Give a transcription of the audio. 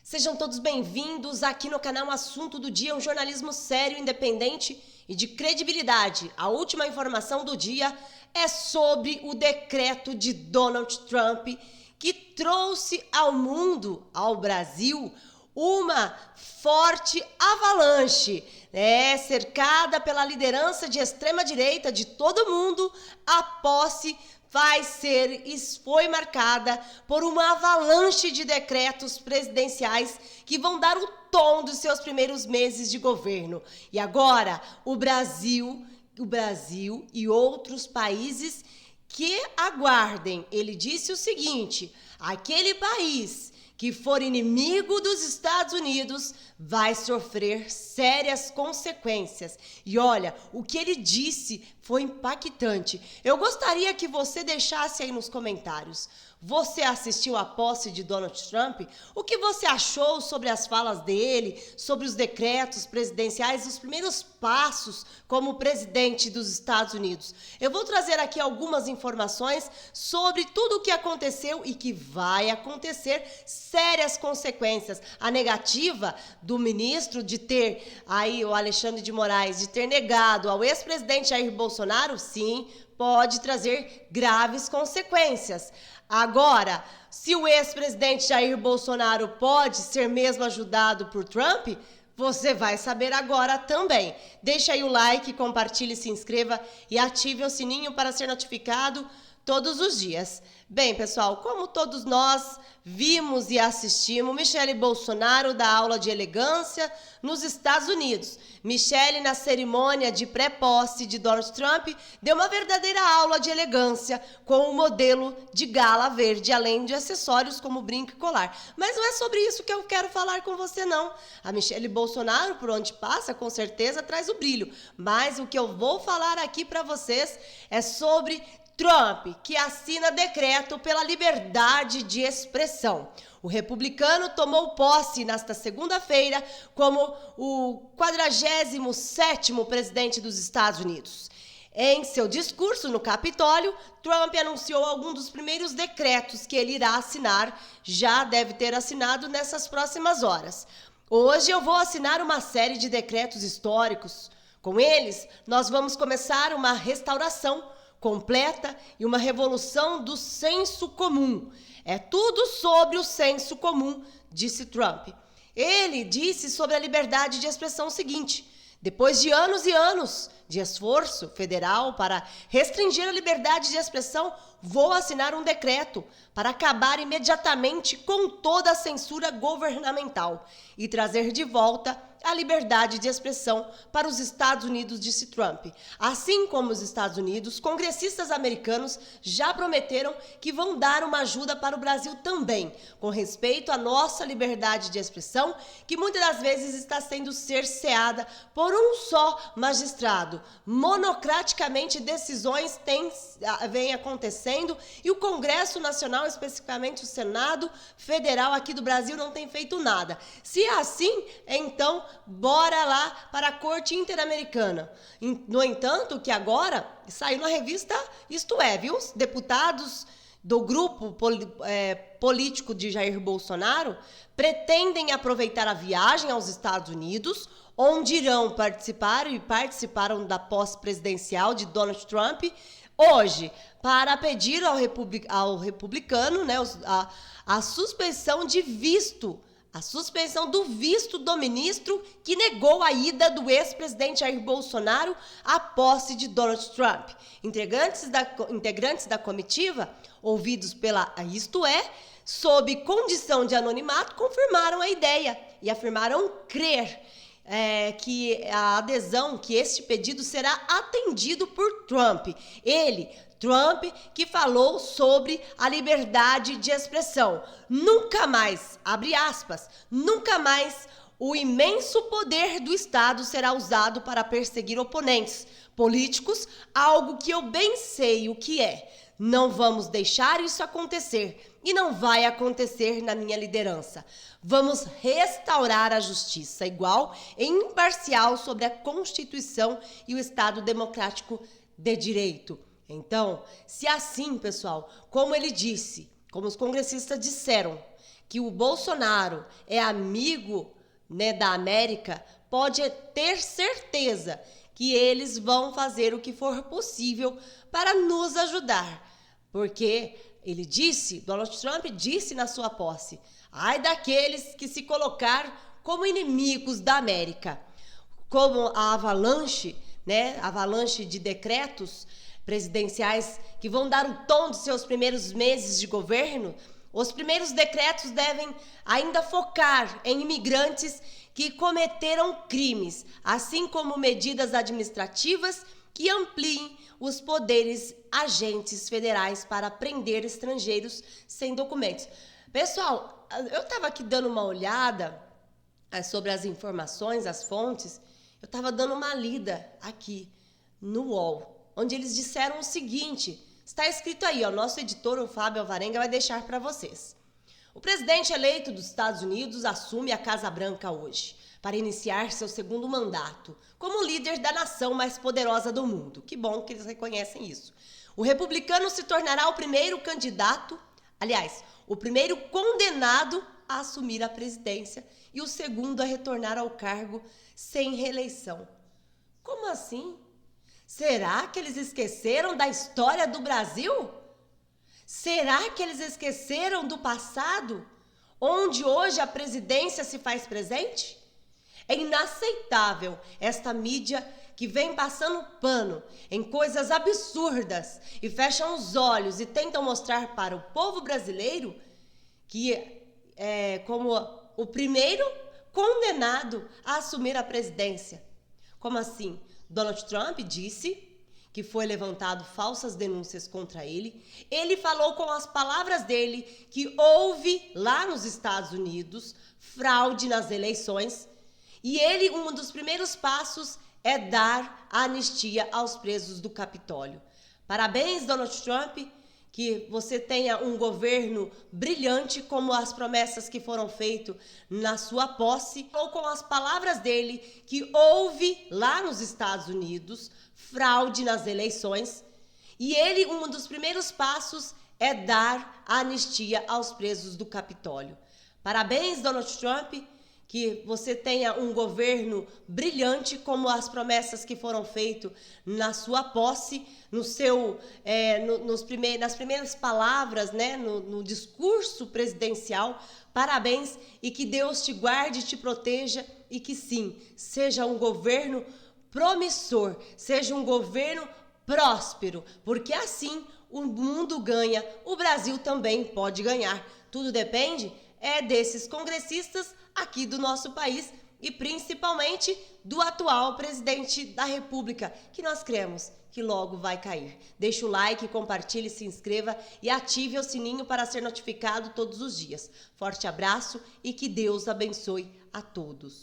Sejam todos bem-vindos aqui no canal Assunto do Dia, um jornalismo sério, independente e de credibilidade. A última informação do dia é sobre o decreto de Donald Trump que trouxe ao mundo, ao Brasil, uma forte avalanche, cercada pela liderança de extrema-direita de todo mundo. A posse foi marcada por uma avalanche de decretos presidenciais que vão dar o tom dos seus primeiros meses de governo. E agora, o Brasil e outros países que aguardem. Ele disse o seguinte: aquele país que for inimigo dos Estados Unidos vai sofrer sérias consequências. E olha, o que ele disse foi impactante. Eu gostaria que você deixasse aí nos comentários. Você assistiu à posse de Donald Trump? O que você achou sobre as falas dele, sobre os decretos presidenciais, os primeiros passos como presidente dos Estados Unidos? Eu vou trazer aqui algumas informações sobre tudo o que aconteceu e que vai acontecer, sérias consequências. A negativa do ministro de ter, aí o Alexandre de Moraes, de ter negado ao ex-presidente Jair Bolsonaro, sim, pode trazer graves consequências. Agora, se o ex-presidente Jair Bolsonaro pode ser mesmo ajudado por Trump, você vai saber agora também. Deixa aí o like, compartilhe, se inscreva e ative o sininho para ser notificado todos os dias. Bem, pessoal, como todos nós vimos e assistimos, Michele Bolsonaro dá aula de elegância nos Estados Unidos. Michele, na cerimônia de pré-posse de Donald Trump, deu uma verdadeira aula de elegância com o modelo de gala verde, além de acessórios como brinco e colar. Mas não é sobre isso que eu quero falar com você, não. A Michele Bolsonaro, por onde passa, com certeza traz o brilho. Mas o que eu vou falar aqui para vocês é sobre Trump, que assina decreto pela liberdade de expressão. O republicano tomou posse nesta segunda-feira como o 47º presidente dos Estados Unidos. Em seu discurso no Capitólio, Trump anunciou alguns dos primeiros decretos que ele irá assinar, já deve ter assinado nessas próximas horas. Hoje eu vou assinar uma série de decretos históricos. Com eles, nós vamos começar uma restauração completa e uma revolução do senso comum. É tudo sobre o senso comum, disse Trump. Ele disse sobre a liberdade de expressão o seguinte: depois de anos e anos de esforço federal para restringir a liberdade de expressão, vou assinar um decreto para acabar imediatamente com toda a censura governamental e trazer de volta a liberdade de expressão para os Estados Unidos, disse Trump. Assim como os Estados Unidos, congressistas americanos já prometeram que vão dar uma ajuda para o Brasil também, com respeito à nossa liberdade de expressão, que muitas das vezes está sendo cerceada por um só magistrado. Monocraticamente, decisões vêm acontecendo e o Congresso Nacional, especificamente o Senado Federal aqui do Brasil, não tem feito nada. Se é assim, então bora lá para a Corte Interamericana. No entanto, que agora saiu na revista Isto É, viu? Os deputados do grupo político de Jair Bolsonaro pretendem aproveitar a viagem aos Estados Unidos, onde irão participar e participaram da posse presidencial de Donald Trump hoje, para pedir ao republicano, a suspensão de visto. A suspensão do visto do ministro que negou a ida do ex-presidente Jair Bolsonaro à posse de Donald Trump. Integrantes da comitiva, ouvidos pela Isto É, sob condição de anonimato, confirmaram a ideia e afirmaram crer que a adesão, que este pedido será atendido por Trump. Trump, que falou sobre a liberdade de expressão. Nunca mais, abre aspas, nunca mais o imenso poder do Estado será usado para perseguir oponentes políticos, algo que eu bem sei o que é. Não vamos deixar isso acontecer e não vai acontecer na minha liderança. Vamos restaurar a justiça igual e imparcial sobre a Constituição e o Estado democrático de direito. Então, se assim, pessoal, como ele disse, como os congressistas disseram, que o Bolsonaro é amigo, né, da América, pode ter certeza que eles vão fazer o que for possível para nos ajudar. Porque ele disse, Donald Trump disse na sua posse, ai daqueles que se colocar como inimigos da América. Como a avalanche, né, avalanche de decretos presidenciais que vão dar o tom dos seus primeiros meses de governo, os primeiros decretos devem ainda focar em imigrantes que cometeram crimes, assim como medidas administrativas que ampliem os poderes agentes federais para prender estrangeiros sem documentos. Pessoal, eu estava aqui dando uma olhada sobre as informações, as fontes, eu estava dando uma lida aqui no UOL, onde eles disseram o seguinte, está escrito aí, o nosso editor, o Fábio Alvarenga, vai deixar para vocês. O presidente eleito dos Estados Unidos assume a Casa Branca hoje, para iniciar seu segundo mandato, como líder da nação mais poderosa do mundo. Que bom que eles reconhecem isso. O republicano se tornará o primeiro candidato, aliás, o primeiro condenado a assumir a presidência e o segundo a retornar ao cargo sem reeleição. Como assim? Será que eles esqueceram da história do Brasil? Será que eles esqueceram do passado, onde hoje a presidência se faz presente? É inaceitável esta mídia que vem passando pano em coisas absurdas e fecham os olhos e tentam mostrar para o povo brasileiro que é como o primeiro condenado a assumir a presidência. Como assim? Donald Trump disse que foi levantado falsas denúncias contra ele. Ele falou com as palavras dele que houve lá nos Estados Unidos fraude nas eleições. E ele, um dos primeiros passos é dar a anistia aos presos do Capitólio. Parabéns, Donald Trump, que você tenha um governo brilhante como as promessas que foram feitas na sua posse, ou com as palavras dele que houve lá nos Estados Unidos fraude nas eleições. E ele, um dos primeiros passos é dar a anistia aos presos do Capitólio. Parabéns, Donald Trump, que você tenha um governo brilhante como as promessas que foram feitas na sua posse, nas primeiras palavras, né, no discurso presidencial. Parabéns e que Deus te guarde e te proteja e que sim, seja um governo promissor, seja um governo próspero, porque assim o mundo ganha, o Brasil também pode ganhar. Tudo depende desses congressistas aqui do nosso país e principalmente do atual presidente da República, que nós cremos que logo vai cair. Deixe o like, compartilhe, se inscreva e ative o sininho para ser notificado todos os dias. Forte abraço e que Deus abençoe a todos.